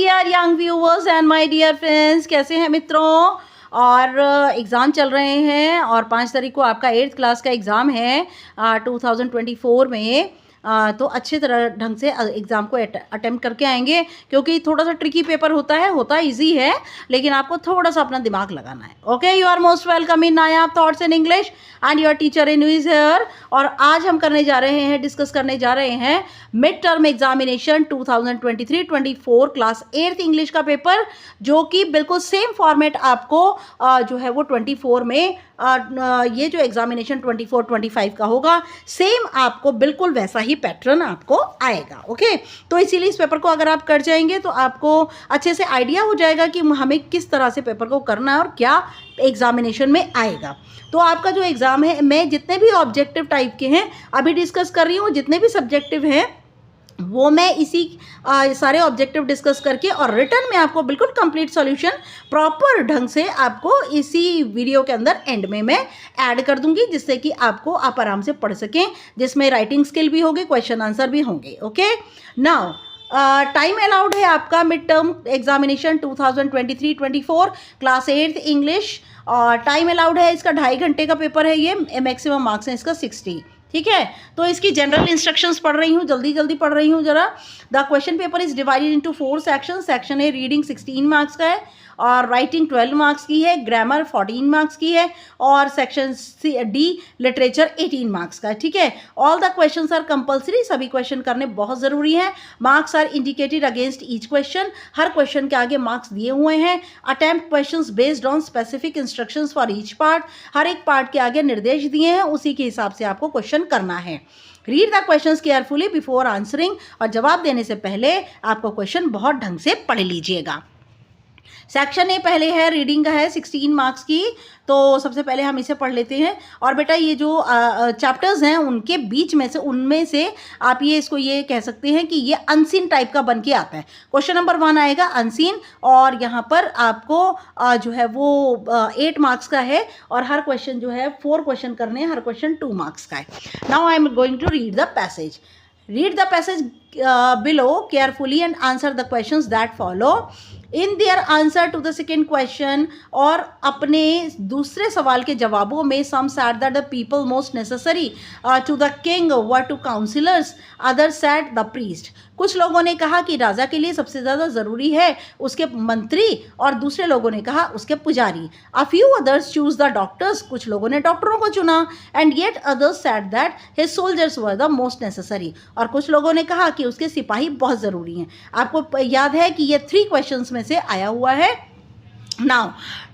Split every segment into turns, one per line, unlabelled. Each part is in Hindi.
Dear young viewers and my dear friends, कैसे हैं मित्रों। और एग्ज़ाम चल रहे हैं और 5 तारीख को आपका 8th क्लास का एग्ज़ाम है 2024 में। तो अच्छे तरह ढंग से एग्ज़ाम को अटेम्प्ट करके आएंगे, क्योंकि थोड़ा सा ट्रिकी पेपर होता इजी है, लेकिन आपको थोड़ा सा अपना दिमाग लगाना है। Okay, you are most welcome in Nayab thoughts in English and your teacher in is here. और आज हम डिस्कस करने जा रहे हैं mid term examination 2023-24 class 8th English का पेपर, जो कि बिल्कुल सेम फॉर्मेट आपको जो है वो 24 में ये जो एग्जामिनेशन 24-25 का होगा, सेम आपको बिल्कुल वैसा ही पैटर्न आपको आएगा। ओके, तो इसीलिए इस पेपर को अगर आप कर जाएंगे तो आपको अच्छे से आइडिया हो जाएगा कि हमें किस तरह से पेपर को करना है और क्या एग्जामिनेशन में आएगा। तो आपका जो एग्ज़ाम है, मैं जितने भी ऑब्जेक्टिव टाइप के हैं अभी डिस्कस कर रही हूँ, जितने भी सब्जेक्टिव हैं वो मैं इसी सारे ऑब्जेक्टिव डिस्कस करके और रिटर्न में आपको बिल्कुल कंप्लीट सॉल्यूशन प्रॉपर ढंग से आपको इसी वीडियो के अंदर एंड में मैं ऐड कर दूंगी, जिससे कि आप आराम से पढ़ सकें, जिसमें राइटिंग स्किल भी होगी, क्वेश्चन आंसर भी होंगे। ओके, नाउ टाइम अलाउड है आपका mid term examination 2023-24 class 8th English, और टाइम अलाउड है इसका 2.5 घंटे का पेपर है ये। मैक्सिमम मार्क्स हैं इसका 60। ठीक है, तो इसकी जनरल इंस्ट्रक्शंस पढ़ रही हूँ, जल्दी पढ़ रही हूँ जरा। The question paper is divided into 4 section. Section A reading 16 marks का है और राइटिंग 12 मार्क्स की है, ग्रामर 14 मार्क्स की है, और सेक्शन डी लिटरेचर 18 मार्क्स का है। ठीक है, all the questions are compulsory, सभी क्वेश्चन करने बहुत ज़रूरी हैं। Marks are indicated against each question, हर क्वेश्चन के आगे मार्क्स दिए हुए हैं। Attempt questions based on specific instructions for each part, हर एक पार्ट के आगे निर्देश दिए हैं, उसी के हिसाब से आपको क्वेश्चन करना है। Read the questions carefully before answering, और जवाब देने से पहले आपको क्वेश्चन बहुत ढंग से पढ़ लीजिएगा। सेक्शन ए पहले है, रीडिंग का है 16 मार्क्स की, तो सबसे पहले हम इसे पढ़ लेते हैं। और बेटा ये जो चैप्टर्स हैं उनके बीच में से, उनमें से आप इसको ये कह सकते हैं कि ये अनसीन टाइप का बन के आता है। क्वेश्चन नंबर 1 आएगा अनसीन, और यहाँ पर आपको जो है वो 8 मार्क्स का है, और हर क्वेश्चन जो है 4 क्वेश्चन करने हैं, हर क्वेश्चन 2 मार्क्स का है। Now I am going to read the passage. Read the passage below carefully and answer the questions that follow. In their answer to the second question, और अपने दूसरे सवाल के जवाबों में, some said that the people most necessary to the king were two counselors, others said the priest. कुछ लोगों ने कहा कि राजा के लिए सबसे ज़्यादा ज़रूरी है उसके मंत्री, और दूसरे लोगों ने कहा उसके पुजारी। A few others choose the doctors, कुछ लोगों ने डॉक्टरों को चुना। And yet others said that his soldiers were the most necessary, और कुछ लोगों ने कहा कि उसके सिपाही बहुत ज़रूरी हैं। आपको याद है कि ये 3 क्वेश्चंस में से आया हुआ है। Now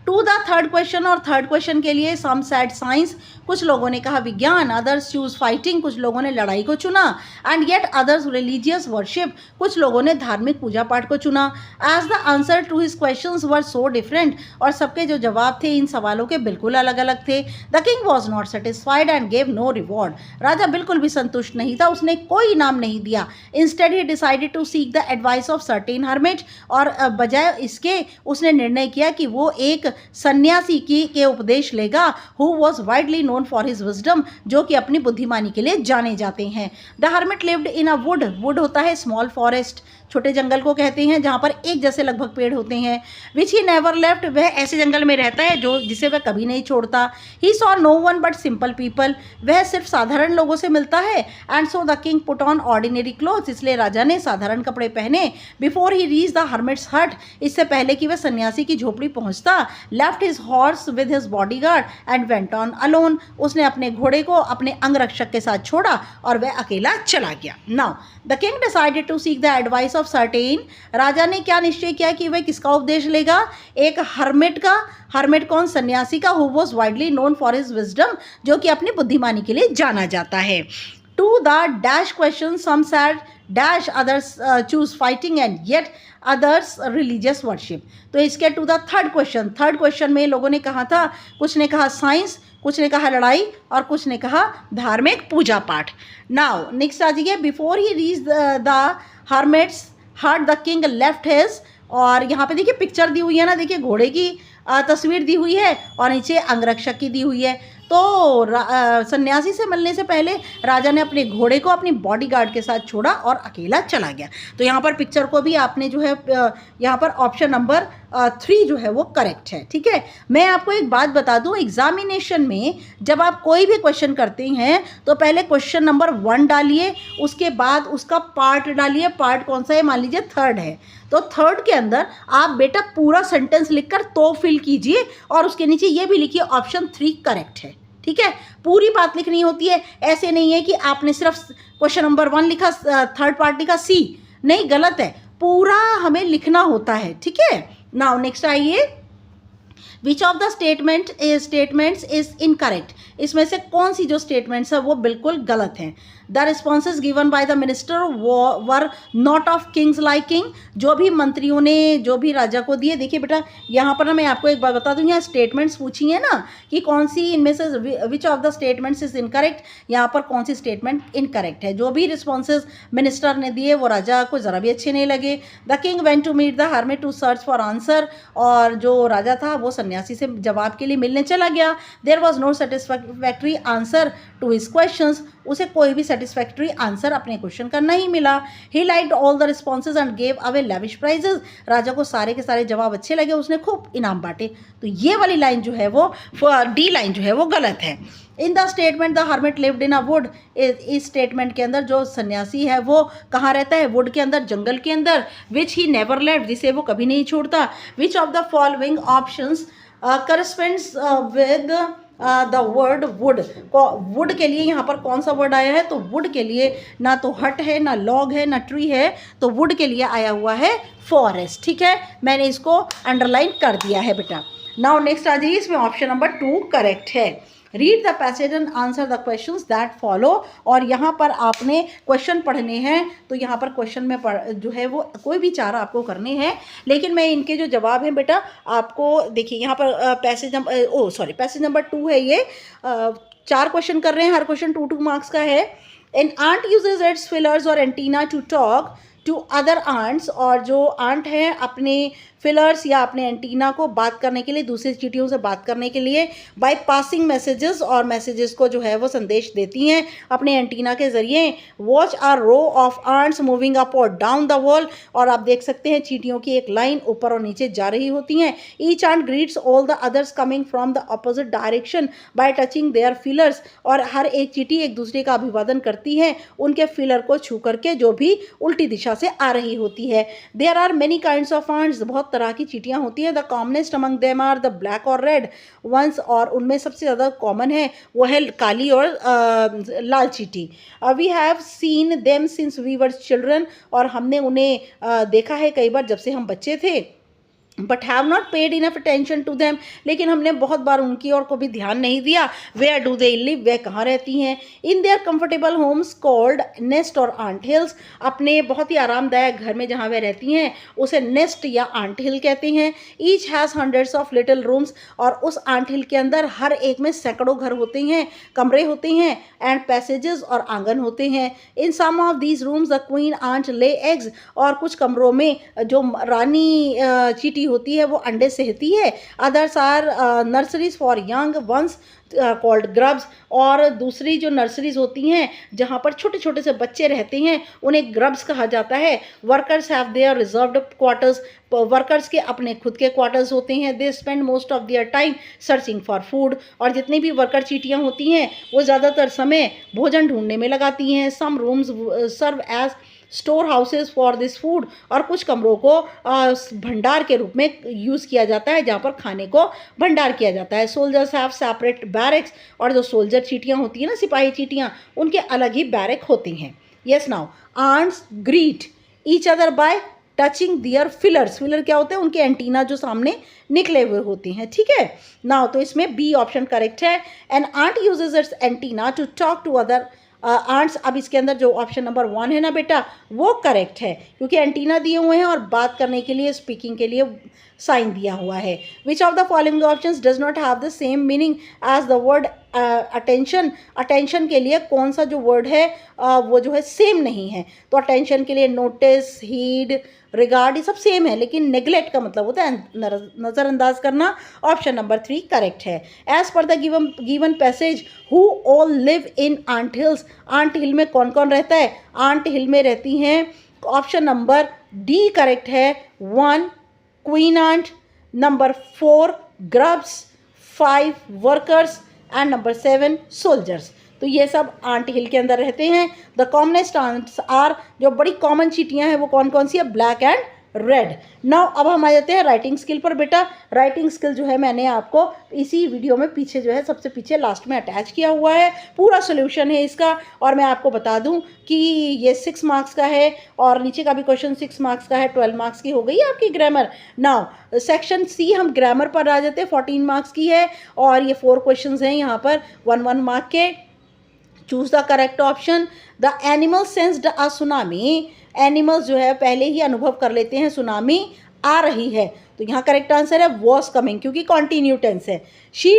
to the third question, और थर्ड क्वेश्चन के लिए सम सेड साइंस, कुछ लोगों ने कहा विज्ञान, अदर्स चूज फाइटिंग, कुछ लोगों ने लड़ाई को चुना। And yet others religious worship, कुछ लोगों ने धार्मिक पूजा पाठ को चुना। As the answer to his questions were so different, और सबके जो जवाब थे इन सवालों के बिल्कुल अलग अलग थे। The king was not satisfied and gave no reward, राजा बिल्कुल भी संतुष्ट नहीं था, उसने कोई इनाम नहीं दिया। Instead he decided to seek the advice of certain hermit, और बजाय इसके उसने निर्णय किया कि वो एक सन्यासी के उपदेश लेगा, who was widely known for his wisdom, जो कि अपनी बुद्धिमानी के लिए जाने जाते हैं। The hermit lived in a would, would होता है स्मॉल फॉरेस्ट, छोटे जंगल को कहते हैं, जहाँ पर एक जैसे लगभग पेड़ होते हैं। विच ही नेवर लेफ्ट, वह ऐसे जंगल में रहता है जिसे वह कभी नहीं छोड़ता। He saw no one but simple people, वह सिर्फ साधारण लोगों से मिलता है। And so the king put on ordinary clothes, इसलिए राजा ने साधारण कपड़े पहने। Before he reach the hermit's hut, इससे पहले कि वह सन्यासी की झोपड़ी पहुंचता। Left his horse with his bodyguard and went on alone, उसने अपने घोड़े को अपने अंगरक्षक के साथ छोड़ा और वह अकेला चला गया। Now the king decided to seek the advice of certain, राजा ने क्या निश्चय किया कि वह किसका उपदेश लेगा, एक हर्मिट का। हर्मिट कौन, सन्यासी का, who was widely known for his wisdom, जो कि अपनी बुद्धिमानी के लिए जाना जाता है। To the dash question, some said dash, others chose fighting and yet others religious worship. तो इसके टू द थर्ड क्वेश्चन में लोगों ने कहा था, कुछ ने कहा साइंस, कुछ ने कहा लड़ाई, और कुछ ने कहा धार्मिक पूजा पाठ। नाउ नेक्स्ट आ जाइए। Before he reach the hermit's हट द किंग लेफ्ट हिज, और यहाँ पे देखिए पिक्चर दी हुई है ना, देखिए घोड़े की तस्वीर दी हुई है और नीचे अंगरक्षक की दी हुई है। तो सन्यासी से मिलने से पहले राजा ने अपने घोड़े को अपनी बॉडीगार्ड के साथ छोड़ा और अकेला चला गया। तो यहाँ पर पिक्चर को भी आपने जो है यहाँ पर ऑप्शन नंबर 3 जो है वो करेक्ट है। ठीक है, मैं आपको एक बात बता दूं, एग्जामिनेशन में जब आप कोई भी क्वेश्चन करते हैं तो पहले क्वेश्चन नंबर 1 डालिए, उसके बाद उसका पार्ट डालिए। पार्ट कौन सा है? मान लीजिए थर्ड है, तो थर्ड के अंदर आप बेटा पूरा सेंटेंस लिखकर तो फिल कीजिए और उसके नीचे ये भी लिखिए ऑप्शन 3 करेक्ट है। ठीक है, पूरी बात लिखनी होती है, ऐसे नहीं है कि आपने सिर्फ क्वेश्चन नंबर 1 लिखा, थर्ड पार्ट लिखा सी, नहीं, गलत है, पूरा हमें लिखना होता है। ठीक है, नाउ नेक्स्ट आइए, विच of the statements is incorrect. इसमें से कौन सी जो स्टेटमेंट्स है वो बिल्कुल गलत हैं। The responses given by the minister were not of Kings liking. जो भी मंत्रियों ने जो भी राजा को दिए, देखिए बेटा यहाँ पर ना मैं आपको एक बात बता दूँ, यहाँ स्टेटमेंट्स पूछी है ना कि कौन सी इनमें से विच of the statements is incorrect, यहाँ पर कौन सी स्टेटमेंट इनकरेक्ट है। जो भी रिस्पॉन्सेज मिनिस्टर ने दिए वो राजा को ज़रा भी अच्छे नहीं लगे। The king went to meet the hermit to search for answer. और जो राजा था वो सन्यासी से जवाब के लिए मिलने चला गया। There was no satisfactory answer to his questions. उसे कोई भी सेटिस्फैक्ट्री आंसर अपने क्वेश्चन का नहीं मिला। He liked all the responses and gave away lavish prizes. राजा को सारे के सारे जवाब अच्छे लगे, उसने खूब इनाम बांटे। तो ये वाली लाइन जो है वो डी लाइन जो है वो गलत है। In the statement the hermit lived in a would, इस स्टेटमेंट के अंदर जो सन्यासी है वो कहाँ रहता है? वुड के अंदर, जंगल के अंदर। विच ही नेवर लेफ्ट, जिसे वो कभी नहीं छोड़ता। Which of the following options corresponds with the word wood. Wood के लिए यहाँ पर कौन सा वर्ड आया है? तो वुड के लिए ना तो हट है, ना लॉग है, ना ट्री है, तो वुड के लिए आया हुआ है फॉरेस्ट। ठीक है, मैंने इसको अंडरलाइन कर दिया है बेटा। नाउ नेक्स्ट आ जाइए, इसमें ऑप्शन नंबर 2 करेक्ट है। Read the passage and answer the questions that follow. और यहाँ पर आपने क्वेश्चन पढ़ने हैं, तो यहाँ पर क्वेश्चन में जो है वो कोई भी 4 आपको करने हैं, लेकिन मैं इनके जो जवाब हैं बेटा आपको देखिए यहाँ पर पैसेज नंबर 2 है, ये 4 क्वेश्चन कर रहे हैं, हर क्वेश्चन 2 मार्क्स का है। An ant uses its feelers और antenna to talk to other ants. और जो आंट हैं अपने फिलर्स या अपने एंटीना को बात करने के लिए, दूसरी चींटियों से बात करने के लिए बाय पासिंग मैसेजेस, और मैसेजेस को जो है वो संदेश देती हैं अपने एंटीना के ज़रिए। Watch a row of ants moving up और डाउन द वॉल। और आप देख सकते हैं चींटियों की एक लाइन ऊपर और नीचे जा रही होती हैं। Each ant greets all the others coming from the opposite direction by touching their feelers. और हर एक चींटी एक दूसरे का अभिवादन करती है उनके फिलर को छू करके, जो भी उल्टी दिशा से आ रही होती है। There are many kinds of ants, बहुत तरह की चींटियां होती हैं। The commonest among them are the black और रेड वंस। और उनमें सबसे ज़्यादा कॉमन है वो है काली और लाल चींटी। We have seen them since we were children. और हमने उन्हें देखा है कई बार जब से हम बच्चे थे। But have not paid enough attention to them, लेकिन हमने बहुत बार उनकी ओर को भी ध्यान नहीं दिया। वेयर डू दे लिव, वे कहाँ रहती हैं? In their comfortable homes called nest और आंट हिल्स। अपने बहुत ही आरामदायक घर में जहाँ वे रहती हैं उसे नेस्ट या आंट हिल कहते हैं। Each has hundreds of little rooms. और उस आंट हिल के अंदर हर एक में सैकड़ों घर होते हैं, कमरे होते हैं, एंड पैसेजेस और आंगन होते हैं। In some of these rooms the queen ant lay eggs. और कुछ कमरों में जो रानी चींटी होती है वो अंडे सेहती है। Others are nurseries for young ones called grubs. और दूसरी जो नर्सरीज होती हैं जहाँ पर छोटे छोटे से बच्चे रहते हैं उन्हें ग्रब्स कहा जाता है। Workers have their reserved quarters. Workers के अपने खुद के क्वार्टर्स होते हैं। They spend most of their time searching for food. और जितनी भी वर्कर चींटियाँ होती हैं वो ज़्यादातर समय भोजन ढूंढने में लगाती हैं। Some rooms serve as store houses for this food. और कुछ कमरों को भंडार के रूप में यूज़ किया जाता है जहाँ पर खाने को भंडार किया जाता है। Soldiers have separate barracks. और जो सोल्जर चींटियाँ होती हैं ना, सिपाही चींटियाँ, उनके अलग ही बैरक होती हैं। Yes, now ants greet each other by touching their feelers. Feeler क्या होते हैं? उनके एंटीना जो सामने निकले हुए होते हैं। ठीक है, नाउ तो इसमें बी ऑप्शन करेक्ट है। An ant uses its antenna to talk to other ants. अब इसके अंदर जो ऑप्शन नंबर 1 है ना बेटा वो करेक्ट है, क्योंकि एंटीना दिए हुए हैं और बात करने के लिए, स्पीकिंग के लिए साइन दिया हुआ है। Which of the following options does not have the same meaning as the word attention, attention के लिए कौन सा जो वर्ड है वो जो है सेम नहीं है। तो अटेंशन के लिए नोटिस, हीड, रिगार्ड, ये सब सेम है, लेकिन नेग्लेक्ट का मतलब होता है नज़रअंदाज करना। ऑप्शन नंबर 3 करेक्ट है। As per the given passage who all live in ant hills, ant hill में कौन कौन रहता है? आंट हिल में रहती हैं, ऑप्शन नंबर डी करेक्ट है, 1 queen ant, number 4 grubs, 5 workers and number 7 soldiers. तो ये सब आंट हिल के अंदर रहते हैं। द कॉमनेस्ट आंट्स आर, जो बड़ी कॉमन चींटियां हैं वो कौन कौन सी है? Black and red. नाउ अब हम आ जाते हैं राइटिंग स्किल पर। बेटा राइटिंग स्किल जो है मैंने आपको इसी वीडियो में पीछे जो है सबसे पीछे लास्ट में अटैच किया हुआ है, पूरा सोल्यूशन है इसका। और मैं आपको बता दूं कि ये 6 मार्क्स का है और नीचे का भी क्वेश्चन 6 मार्क्स का है, 12 मार्क्स की हो गई आपकी ग्रामर। नाउ सेक्शन सी हम ग्रामर पर आ जाते हैं, 14 मार्क्स की है और ये 4 क्वेश्चन हैं यहाँ पर 1 मार्क के। Choose the correct option. The animal sensed a tsunami, animals जो है पहले ही अनुभव कर लेते हैं सुनामी आ रही है। तो यहाँ करेक्ट आंसर है वॉज कमिंग, क्योंकि कॉन्टिन्यू टेंस है। She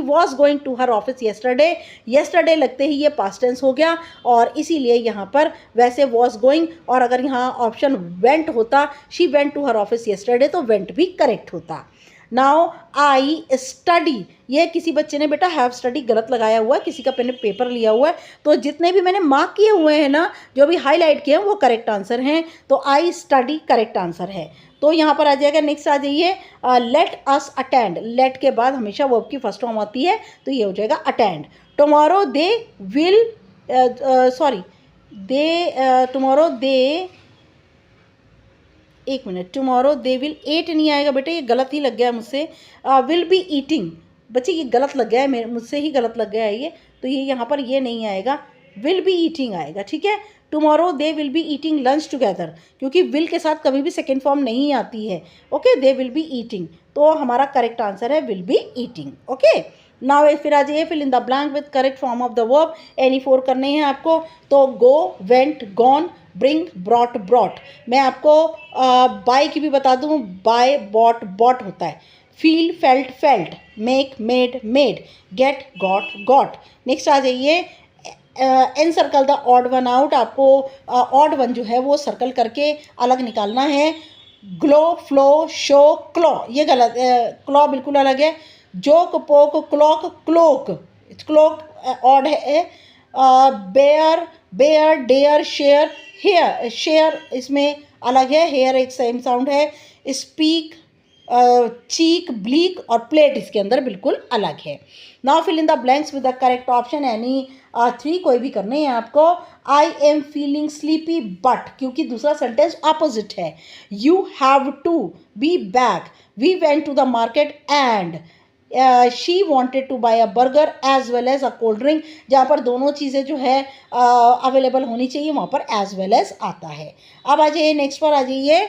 was going to her office yesterday, yesterday लगते ही ये पास्ट टेंस हो गया और इसीलिए यहाँ पर वैसे वॉज गोइंग, और अगर यहाँ ऑप्शन वेंट होता, she went to her office yesterday, तो वेंट भी करेक्ट होता। नाउ आई स्टडी, ये किसी बच्चे ने बेटा हैव स्टडी गलत लगाया हुआ है, किसी का मैंने पेपर लिया हुआ है। तो जितने भी मैंने मार्क किए हुए हैं ना, जो भी हाईलाइट किए हैं वो करेक्ट आंसर हैं। तो आई स्टडी करेक्ट आंसर है। तो यहाँ पर आ जाएगा, नेक्स्ट आ जाइए, लेट अस अटेंड, लेट के बाद हमेशा वर्ब की फर्स्ट फॉर्म आती है, तो ये हो जाएगा attend. Tomorrow they will, tomorrow they, एक minute, tomorrow they will eat नहीं आएगा बेटा, ये गलत ही लग गया मुझसे। विल बी ईटिंग, बच्चे ये गलत लग गया है, मेरे मुझसे ही गलत लग गया है ये, तो ये यहाँ पर ये नहीं आएगा, विल बी ईटिंग आएगा, ठीक है। Tomorrow they will be eating lunch together, क्योंकि विल के साथ कभी भी सेकेंड फॉर्म नहीं आती है। Okay, they will be eating, तो हमारा करेक्ट आंसर है will be eating. Okay, now फिर आ जाइए fill in the blank with correct form of the verb. Any 4 करने हैं आपको। तो go, went, gone, bring, brought, brought. मैं आपको बाय की भी बता दूं, बाय, बॉट, बॉट होता है। Feel, felt, felt. Make, made, made. Get, got, got. Next आ जाइए, encircle the odd one out, आपको ऑड वन जो है वो सर्कल करके अलग निकालना है। ग्लो, फ्लो, शो, क्लॉ, ये गलत, क्लॉ बिल्कुल अलग है। Joke, poke, clock, cloak, cloak odd है। Bear, bear, dare, share, hair, share इसमें अलग है, हेयर एक सेम साउंड है। स्पीक, चीक, ब्लीक और प्लेट इसके अंदर बिल्कुल अलग है। Now fill in the blanks with the correct option, any 3 कोई भी करने हैं आपको। I am feeling sleepy but, क्योंकि दूसरा सेंटेंस ऑपोजिट है। You have to be back, we went to the market and she wanted to buy a burger as well as a cold drink, जहाँ पर दोनों चीज़ें जो है अवेलेबल होनी चाहिए वहाँ पर एज वेल एज आता है। अब आ जाइए नेक्स्ट पर आ जाइए,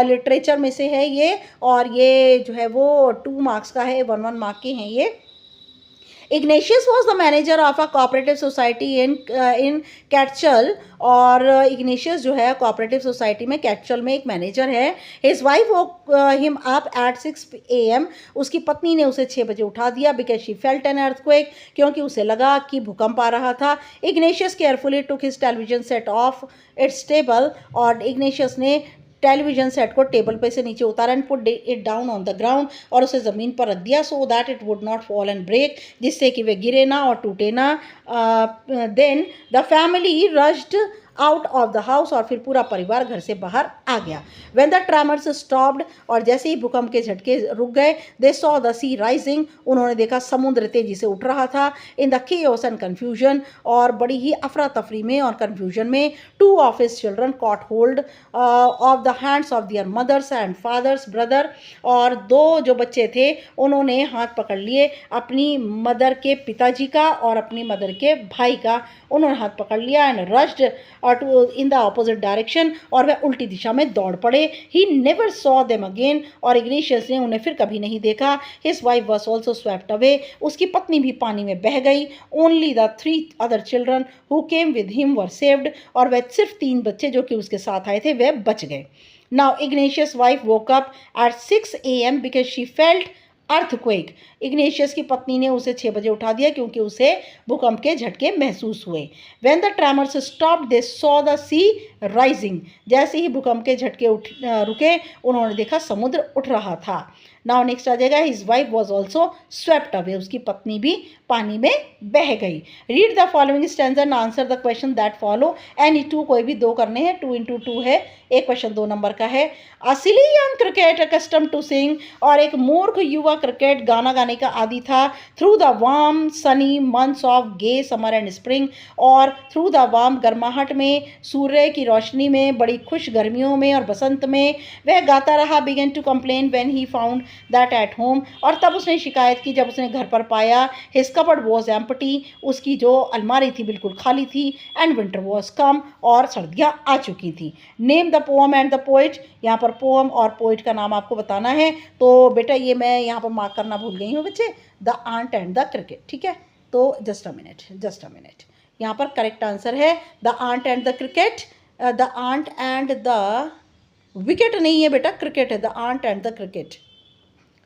लिटरेचर में से है ये, और ये जो है वो 2 मार्क्स का है, 1 मार्क के हैं ये। Ignatius was the manager of a cooperative society in कैटचल, और इग्नेशियस जो है कोऑपरेटिव सोसाइटी में कैटचल में एक मैनेजर है। His wife woke him up at 6 AM, उसकी पत्नी ने उसे 6 बजे उठा दिया। Because she felt an earthquake, क्योंकि उसे लगा कि भूकंप आ रहा था। Ignatius carefully took his television set off its table, और इग्नेशियस ने टेलीविजन सेट को टेबल पे से नीचे उतारा and put it down on the ground, और उसे ज़मीन पर रख दिया, so that it would not fall and break, जिससे कि वे गिरे ना और टूटे ना। Then the family rushed out of the house, और फिर पूरा परिवार घर से बाहर आ गया। व्हेन द ट्रेमर्स स्टॉप्ड, और जैसे ही भूकंप के झटके रुक गए, they saw the sea rising, उन्होंने देखा समुद्र तेजी से उठ रहा था। In the chaos and confusion, और बड़ी ही अफरा तफरी में और कन्फ्यूजन में, 2 of his children caught hold of the hands of their mothers and fathers brother, और 2 जो बच्चे थे उन्होंने हाथ पकड़ लिए अपनी मदर के पिताजी का और अपनी मदर के भाई का, उन्होंने हाथ पकड़ लिया and rushed in the opposite direction, और वह उल्टी दिशा में दौड़ पड़े। He never saw them again, और इग्नेशियस ने उन्हें फिर कभी नहीं देखा। His wife was also swept away, उसकी पत्नी भी पानी में बह गई। Only the 3 other children who came with him were saved, और वह सिर्फ 3 बच्चे जो कि उसके साथ आए थे वह बच गए। Now Ignatius wife woke up at 6 AM because she felt earthquake. Ignatius की पत्नी ने उसे 6 बजे उठा दिया क्योंकि उसे भूकंप के झटके महसूस हुए। When the tremors stopped they saw the sea rising. जैसे ही भूकंप के झटके रुके उन्होंने देखा समुद्र उठ रहा था। नाउ नेक्स्ट आ जाएगा his wife was also swept away. उसकी पत्नी भी पानी में बह गई। Read the following stanza and answer the question that follow. Any two, कोई भी 2 करने हैं, 2 into 2 है। एक क्वेश्चन 2 नंबर का है। A silly young cricket accustomed to sing. और एक मूर्ख युवा क्रिकेट गाना गाने का आदी था। Through the warm sunny months of gay summer and spring. और थ्रू द वार्म गर्माहट में, सूर्य की रोशनी में, बड़ी खुश गर्मियों में और बसंत में वह गाता रहा। Began to complain when he found that at home. और तब उसने शिकायत की जब उसने घर पर पाया। His cupboard was empty. उसकी जो अलमारी थी बिल्कुल खाली थी। एंड विंटर वॉज कम। और सर्दियाँ आ चुकी थी। Name the poem and the poet. यहाँ पर पोअम और पोइट का नाम आपको बताना है। तो बेटा ये मैं यहाँ पर मार्क करना भूल गई हूँ बच्चे, the ant and the cricket. ठीक है, तो जस्ट अ मिनट। यहाँ पर करेक्ट आंसर है the ant and the cricket. The ant and the wicket नहीं है बेटा, क्रिकेट है, the ant and the cricket.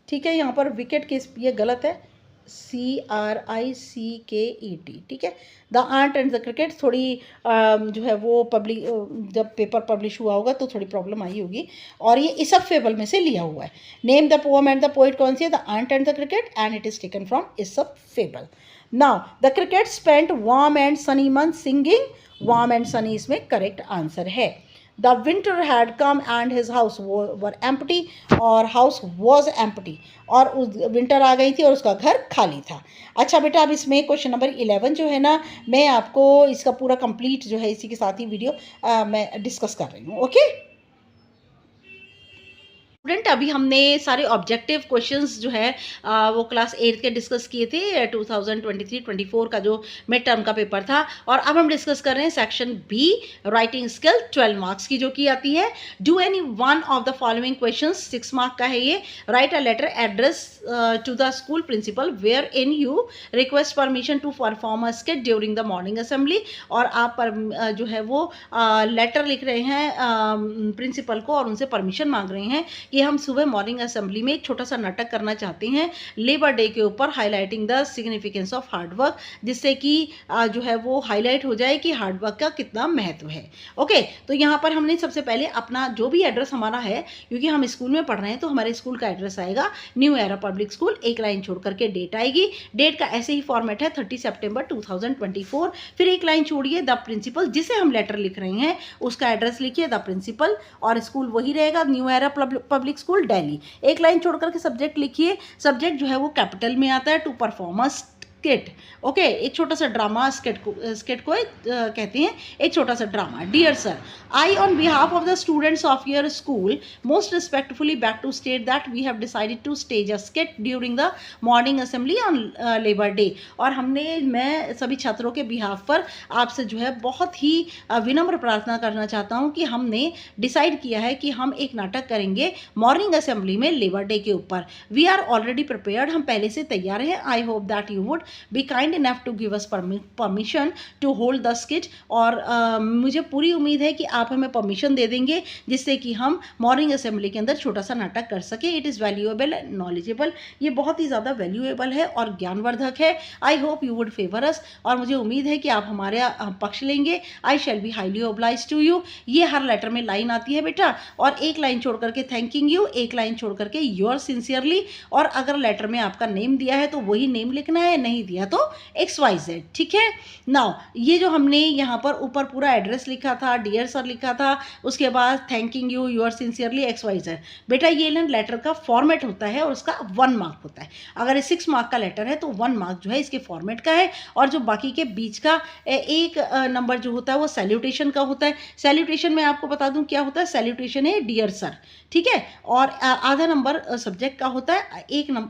ठीक है, यहाँ पर विकेट के ये गलत है, CRICKET। ठीक है, the ant and the cricket थोड़ी जो है वो पब्लिक जब पेपर पब्लिश हुआ होगा तो थोड़ी प्रॉब्लम आई होगी। और ये इसअप फेबल में से लिया हुआ है। Name the poem and the poet कौन सी है? The ant and the cricket and it is taken from Aesop fable. Now the cricket spent warm and sunny month singing. Warm and sunny इसमें करेक्ट आंसर है। The winter had come and his house were empty. और हाउस वॉज एम्प्टी, और उस विंटर आ गई थी और उसका घर खाली था। अच्छा बेटा, अब इसमें क्वेश्चन नंबर 11 जो है ना, मैं आपको इसका पूरा कंप्लीट जो है इसी के साथ ही वीडियो मैं डिस्कस कर रही हूँ। ओके स्टूडेंट, अभी हमने सारे ऑब्जेक्टिव क्वेश्चंस जो है वो क्लास 8 के डिस्कस किए थे 2023-24 का जो मिड टर्म का पेपर था। और अब हम डिस्कस कर रहे हैं section B, writing skill 12 marks की जो की आती है। Do any one of the following questions, 6 mark का है ये। Write a letter address to the school principal where in you request permission to perform a skit during the morning assembly. और आप जो है वो लेटर लिख रहे हैं प्रिंसिपल को और उनसे परमिशन मांग रहे हैं कि हम सुबह मॉर्निंग असेंबली में एक छोटा सा नाटक करना चाहते हैं लेबर डे के ऊपर, highlighting the significance of hard work, जिससे कि जो है वो हाईलाइट हो जाए कि हार्डवर्क का कितना महत्व है। ओके, तो यहाँ पर हमने सबसे पहले अपना जो भी एड्रेस हमारा है, क्योंकि हम स्कूल में पढ़ रहे हैं तो हमारे स्कूल का एड्रेस आएगा न्यू एरा पब्लिक स्कूल। एक लाइन छोड़ करके डेट आएगी। डेट का ऐसे ही फॉर्मेट है 30 सितंबर 2024। फिर एक लाइन छोड़िए द प्रिंसिपल, जिसे हम लेटर लिख रहे हैं उसका एड्रेस लिखिए द प्रिंसिपल, और स्कूल वही रहेगा new era public school Delhi. एक लाइन छोड़ करके सब्जेक्ट लिखिए। सब्जेक्ट जो है वो कैपिटल में आता है, टू परफॉर्म स्किट। ओके, एक छोटा सा ड्रामा, स्किट को कहते हैं एक छोटा सा drama. Dear sir, I on behalf of the students of your school most respectfully beg to state that we have decided to stage a skit during the morning assembly on Labour Day. और मैं सभी छात्रों के बिहाफ पर आपसे जो है बहुत ही विनम्र प्रार्थना करना चाहता हूँ कि हमने डिसाइड किया है कि हम एक नाटक करेंगे मॉर्निंग असेंबली में लेबर डे के ऊपर। वी आर ऑलरेडी प्रिपेयर्ड, हम पहले से तैयार हैं। I hope that you would be kind enough to give us permission to hold the skit. और मुझे पूरी उम्मीद है कि आप हमें परमिशन दे देंगे जिससे कि हम मॉर्निंग असेंबली के अंदर छोटा सा नाटक कर सकें। It is valuable and knowledgeable, ये बहुत ही ज़्यादा वैल्यूएबल है और ज्ञानवर्धक है। I hope you would favour us, और मुझे उम्मीद है कि आप हमारे पक्ष लेंगे। I shall be highly oblige to you. ये हर लेटर में लाइन आती है बेटा, और एक लाइन छोड़ करके थैंकिंग यू, एक लाइन छोड़ करके योर सिंसियरली। और अगर लेटर में आपका नेम दिया है तो वही नेम लिखना है, नहीं दिया तो XYZ। ठीक है, नाउ ये जो हमने यहाँ पर ऊपर पूरा एड्रेस लिखा था, डियर सर लिखा था, उसके बाद thanking you, your sincerely, XYZ। बेटा ये लेटर का फॉर्मेट होता है और उसका 1 मार्क होता है। अगर ये 6 मार्क का लेटर है तो 1 मार्क जो है इसके फॉर्मेट का है, और जो बाकी के बीच का एक नंबर जो होता है वो सैल्यूटेशन का होता है। सैल्यूटेशन में आपको बता दूं क्या होता है, सैल्यूटेशन है डियर सर। ठीक है, और आधा नंबर सब्जेक्ट का होता है,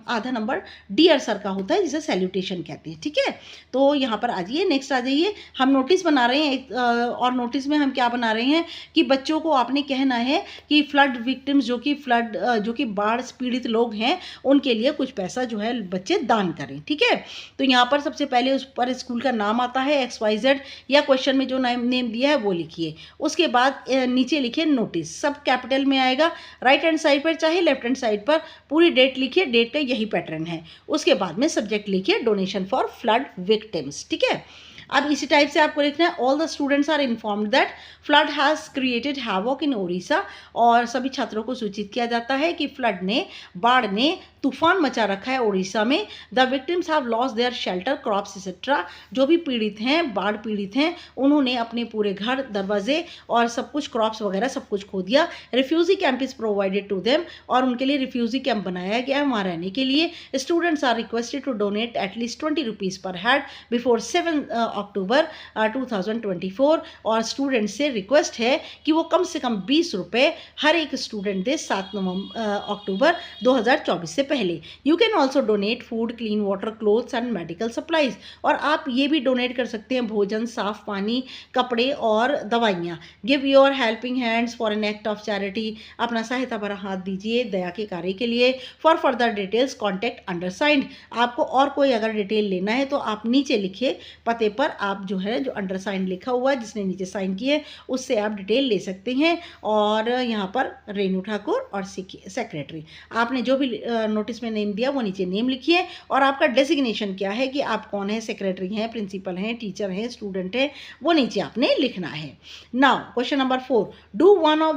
आधा नंबर डियर सर का होता है जिसे सैल्यूटेशन डोनेशन कहते हैं, ठीक है। तो यहाँ पर आ जाइए, नेक्स्ट आ जाइए, हम नोटिस बना रहे हैं और नोटिस में हम क्या बना रहे हैं कि बच्चों को आपने कहना है कि फ्लड विक्टिम्स जो कि बाढ़ पीड़ित लोग हैं उनके लिए कुछ पैसा जो है बच्चे दान करें, ठीक है। तो यहाँ पर सबसे पहले उस पर स्कूल का नाम आता है XYZ, या क्वेश्चन में जो नेम दिया है वो लिखिए। उसके बाद नीचे लिखिए नोटिस, सब कैपिटल में आएगा, राइट हैंड साइड पर चाहे लेफ्ट हैंड साइड पर पूरी डेट लिखिए, डेट का यही पैटर्न है। उसके बाद में सब्जेक्ट लिखिए डोनेशन फॉर फ्लड विक्टिम्स, ठीक है। अब इसी टाइप से आपको लिखना है all the students are informed that flood has created havoc in Odisha, और सभी छात्रों को सूचित किया जाता है कि फ्लड ने, बाढ़ ने तूफान मचा रखा है ओडिशा में। The victims have lost their shelter, crops etcetera, जो भी पीड़ित हैं, बाढ़ पीड़ित हैं, उन्होंने अपने पूरे घर, दरवाजे और सब कुछ, क्रॉप्स वगैरह सब कुछ खो दिया। Refugee camp is provided to them, और उनके लिए रिफ्यूजी कैंप बनाया गया है वहाँ रहने के लिए। Students are requested to donate at least 20 rupees per head before 7 October 2024, और स्टूडेंट से रिक्वेस्ट है कि वो कम से कम 20 रुपये हर एक स्टूडेंट दे 7 अक्टूबर 2024 से पहले। You can also donate food, clean water, clothes and medical supplies, और आप ये भी डोनेट कर सकते हैं भोजन, साफ पानी, कपड़े और दवाइयाँ। Give your helping hands for an act of charity, अपना सहायता भरा हाथ दीजिए दया के कार्य के लिए। फॉर फर्दर डिटेल्स कॉन्टैक्ट अंडरसाइंड, आपको और कोई अगर डिटेल लेना है तो आप नीचे लिखिए पते पर, आप जो है जो अंडरसाइंड लिखा हुआ है जिसने नीचे साइन किए उससे आप डिटेल ले सकते हैं। और यहाँ पर रेनू ठाकुर और सेक्रेटरी, आपने जो भी नोटिस में नेम दिया वो नीचे नेम लिखिए, और आपका डेजिग्नेशन क्या है कि आप कौन है, सेक्रेटरी हैं, प्रिंसिपल हैं, टीचर हैं, स्टूडेंट हैं, वो नीचे आपने लिखना है। Now question number 4, do one of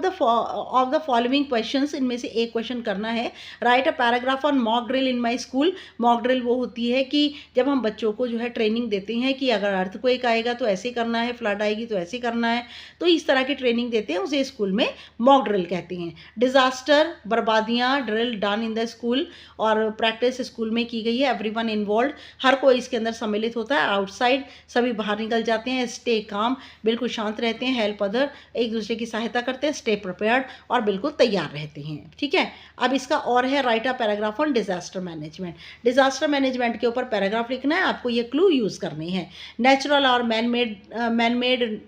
the following questions, इनमें से एक क्वेश्चन करना है। Right a paragraph on mock drill in my school. Mock drill वो होती है कि जब हम बच्चों को जो है ट्रेनिंग देते हैं कि अगर अर्थक्वेक आएगा तो ऐसे करना है, फ्लड आएगी तो ऐसे करना है, तो इस तरह की ट्रेनिंग देते हैं, उसे स्कूल में मॉक ड्रिल कहते हैं। डिजास्टर, बर्बादियाँ, drill done in the school, और प्रैक्टिस स्कूल में की गई है। एवरीवन इन्वॉल्व, हर कोई इसके अंदर सम्मिलित होता है। आउटसाइड, सभी बाहर निकल जाते हैं। स्टे काम, बिल्कुल शांत रहते हैं। हेल्प अदर, एक दूसरे की सहायता करते हैं। स्टे प्रिपेयर्ड, और बिल्कुल तैयार रहते हैं, ठीक है। अब इसका और है right a paragraph on disaster management. Disaster management के ऊपर पैराग्राफ लिखना है, आपको ये क्लू यूज़ करने हैं। नेचुरल और मैन मेड,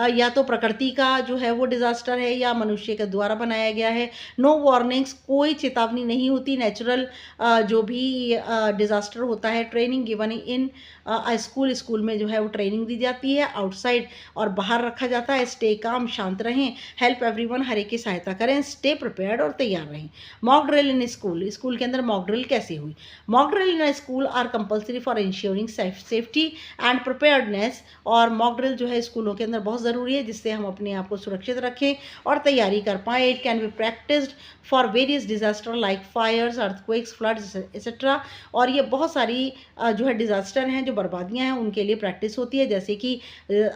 या तो प्रकृति का जो है वो डिज़ास्टर है या मनुष्य के द्वारा बनाया गया है। नो वार्निंग्स, कोई चेतावनी नहीं होती। नेचुरल जो भी डिज़ास्टर होता है। ट्रेनिंग गिवन इन स्कूल में जो है वो ट्रेनिंग दी जाती है। आउटसाइड, और बाहर रखा जाता है। स्टे काम, शांत रहें। हेल्प एवरीवन, हर एक की सहायता करें। स्टे प्रिपेयर्ड, और तैयार रहें। मॉक ड्रिल इन स्कूल के अंदर मॉक ड्रिल कैसे हुई। Mock drill in school are compulsory for ensuring safety and preparedness, और मॉक ड्रिल जो है स्कूलों के अंदर बहुत ज़रूरी है जिससे हम अपने आप को सुरक्षित रखें और तैयारी कर पाएँ। It can be practised for various disaster like fires, earthquakes, floods etcetera, और ये बहुत सारी जो है डिज़ास्टर हैं, जो बर्बादियां हैं, उनके लिए प्रैक्टिस होती है, जैसे कि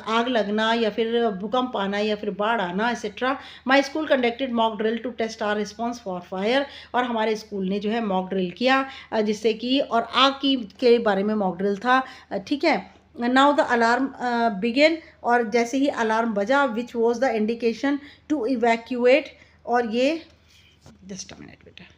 आग लगना या फिर भूकंप आना या फिर बाढ़ आना etcetera. My school conducted mock drill to test our response for fire, और हमारे स्कूल ने जो है मॉक ड्रिल किया जिससे कि, और आग की के बारे में मॉक ड्रिल था, ठीक है। नाउ द अलार्म बिगेन, और जैसे ही अलार्म बजा, which was the indication to evacuate, और ये जस्ट अ मिनट बेटा,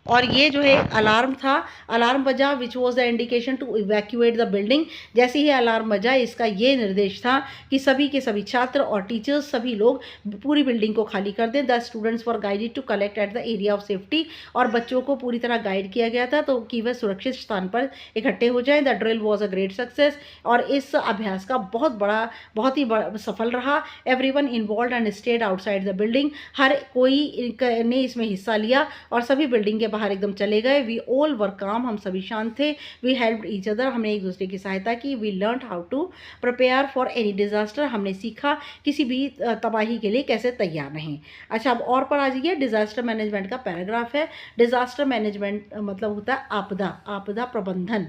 और ये जो है अलार्म था, अलार्म बजा, which was the indication to evacuate the building. जैसे ही अलार्म बजा, इसका ये निर्देश था कि सभी के सभी छात्र और टीचर्स, सभी लोग पूरी बिल्डिंग को खाली कर दें। The students were guided to collect at the area of safety, और बच्चों को पूरी तरह गाइड किया गया था तो कि वह सुरक्षित स्थान पर इकट्ठे हो जाएं। The drill was a great success, और इस अभ्यास का बहुत ही सफल रहा। Everyone involve and stayed outside the building, हर कोई ने इसमें हिस्सा लिया और सभी बिल्डिंग के बाहर एकदम चले गए। वी ऑल वर काम, हम सभी शांत थे। वी हेल्प्ड ईच अदर, हमने एक दूसरे की सहायता की। We learn how to prepare for any disaster, हमने सीखा किसी भी तबाही के लिए कैसे तैयार रहें। अच्छा, अब और पर आ जाइए। डिजास्टर मैनेजमेंट का पैराग्राफ है। डिजास्टर मैनेजमेंट मतलब होता है आपदा प्रबंधन।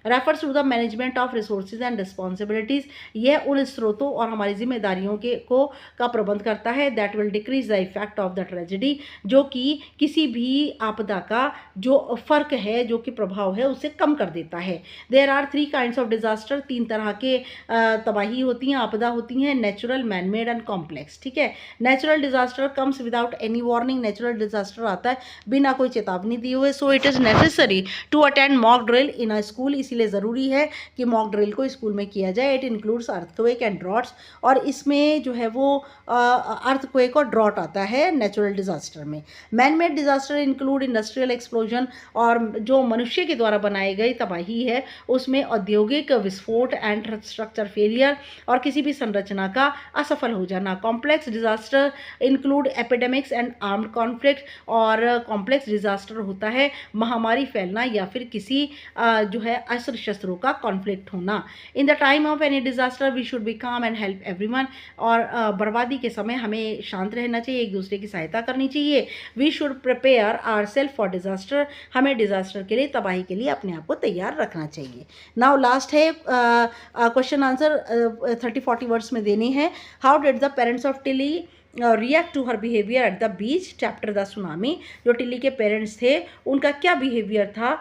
Refers to the management of resources and responsibilities, यह उन स्रोतों और हमारी जिम्मेदारियों के को का प्रबंध करता है that will decrease the effect of the tragedy, जो कि किसी भी आपदा का जो फ़र्क है, जो कि प्रभाव है, उसे कम कर देता है। There are 3 kinds of disaster, 3 तरह के तबाही होती हैं, आपदा होती हैं, natural, man made and complex. ठीक है, natural disaster comes without any warning, natural disaster आता है बिना कोई चेतावनी दिए हुए। So it is necessary to attend mock drill in a school, इसीलिए ज़रूरी है कि मॉक ड्रिल को स्कूल में किया जाए। It includes earthquake and droughts, और इसमें जो है वो अर्थक्वेक और ड्रॉट आता है नेचुरल डिजास्टर में। Man made disaster include industrial explosion, और जो मनुष्य के द्वारा बनाई गई तबाही है उसमें औद्योगिक विस्फोट एंड स्ट्रक्चर फेलियर, और किसी भी संरचना का असफल हो जाना। Complex disaster include epidemics and armed conflict, और कॉम्प्लेक्स डिजास्टर होता है महामारी फैलना या फिर किसी जो है अस्त्र शस्त्रों का कॉन्फ्लिक्ट होना। In the time of any disaster we should be calm and help everyone, और बर्बादी के समय हमें शांत रहना चाहिए, एक दूसरे की सहायता करनी चाहिए। We should prepare our self for disaster, हमें डिजास्टर के लिए, तबाही के लिए अपने आप को तैयार रखना चाहिए। नाउ लास्ट है क्वेश्चन आंसर 30-40 वर्ड्स में देने हैं। How did the parents of Tilly react to her behaviour at the beach, chapter the tsunami. जो टिली के पेरेंट्स थे उनका क्या बिहेवियर था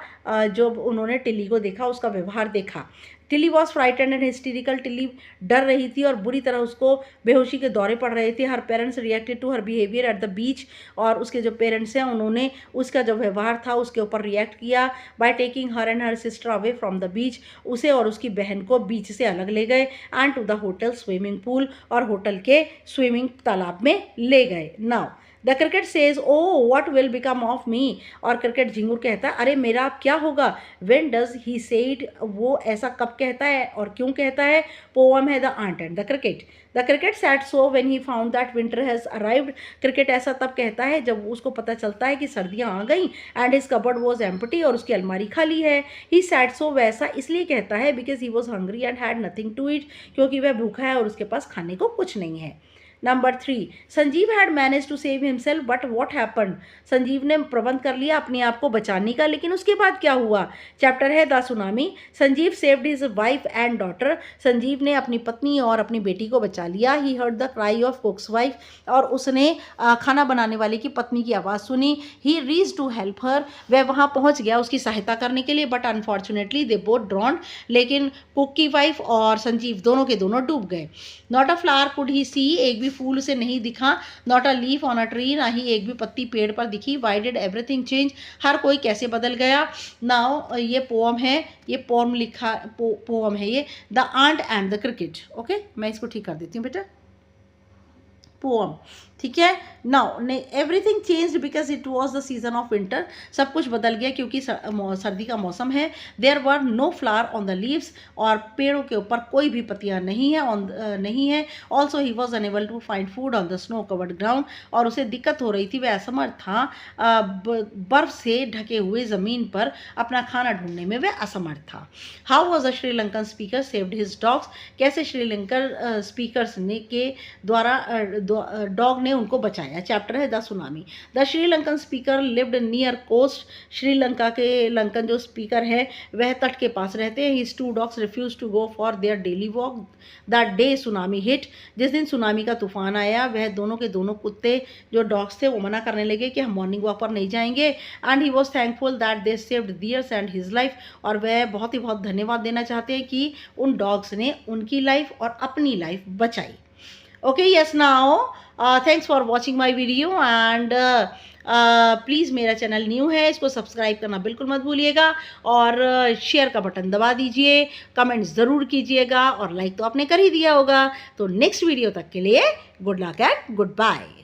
जब उन्होंने टिली को देखा, उसका व्यवहार देखा। Tilly was frightened and hysterical, Tilly डर रही थी और बुरी तरह उसको बेहोशी के दौरे पड़ रहे थे। Her parents reacted to her behaviour at the beach, और उसके जो पेरेंट्स हैं उन्होंने उसका जो व्यवहार था उसके ऊपर रिएक्ट किया by taking her and her sister away from the beach, उसे और उसकी बहन को बीच से अलग ले गए, and to the hotel swimming pool, और होटल के स्विमिंग तालाब में ले गए। Now the cricket says oh what will become of me, और क्रिकेट झिंगुर कहता है अरे मेरा अब क्या होगा। व्हेन डज ही से इट, वो ऐसा कब कहता है और क्यों कहता है। पोएम है the ant and the cricket. The cricket said so when he found that winter has arrived, cricket ऐसा तब कहता है जब उसको पता चलता है कि सर्दियाँ आ गई। And his cupboard was empty, और उसकी अलमारी खाली है। ही सैड सो, वैसा इसलिए कहता है because he was hungry and had nothing to eat, क्योंकि वह भूखा है और उसके पास खाने को कुछ नहीं है। Number 3, Sanjeev had manage to save himself but what happen, Sanjeev ने प्रबंध कर लिया अपने आप को बचाने का, लेकिन उसके बाद क्या हुआ। चैप्टर है the tsunami. Sanjeev saved his wife and daughter, Sanjeev ने अपनी पत्नी और अपनी बेटी को बचा लिया। He heard the cry of कुक्स wife, और उसने खाना बनाने वाले की पत्नी की आवाज़ सुनी। ही रीज टू हेल्प हर, वह वहाँ पहुँच गया उसकी सहायता करने के लिए, बट अनफॉर्चुनेटली दे बोथ ड्रॉन्ड, लेकिन कुक की वाइफ और संजीव दोनों के दोनों डूब गए। Not a flower could he see, एक भी फूल उसे नहीं दिखा। Not a leaf on a tree, ना ही एक भी पत्ती पेड़ पर दिखी। वाई डिड एवरीथिंग चेंज, हर कोई कैसे बदल गया। नाउ ये पोम है, ये पोम लिखा पोम है ये, the ant and the cricket. Okay, मैं इसको ठीक कर देती हूँ बेटा। पोम, ठीक है। Now everything changed because it was the season of winter, सब कुछ बदल गया क्योंकि सर्दी का मौसम है। There were no flower on the leaves, और पेड़ों के ऊपर कोई भी पत्तियां नहीं है नहीं है। Also he was unable to find food on the snow covered ground, और उसे दिक्कत हो रही थी, वह असमर्थ था बर्फ से ढके हुए ज़मीन पर अपना खाना ढूंढने में वह असमर्थ था। How was a Sri Lankan speaker saved his dogs, कैसे श्रीलंकन स्पीकर्स ने के द्वारा डॉग ने उनको बचाया। चैप्टर है the tsunami. The Sri Lankan speaker lived near coast, Sri Lanka के लंकन जो स्पीकर है वह तट के पास रहते हैं। His 2 dogs refuse to go for their daily walk the day tsunami hit, जिस दिन सुनामी का तूफान आया वह दोनों के दोनों कुत्ते जो डॉग्स थे वो मना करने लगे कि हम मॉर्निंग वॉक पर नहीं जाएंगे। And he was thankful that they saved theirs and his life, और वह बहुत ही बहुत धन्यवाद देना चाहते हैं कि उन डॉग्स ने उनकी लाइफ और अपनी लाइफ बचाई। Okay, yes, now thanks for watching my video, and please मेरा चैनल न्यू है, इसको सब्सक्राइब करना बिल्कुल मत भूलिएगा, और शेयर का बटन दबा दीजिए, कमेंट ज़रूर कीजिएगा, और लाइक तो आपने कर ही दिया होगा। तो नेक्स्ट वीडियो तक के लिए good luck and good bye.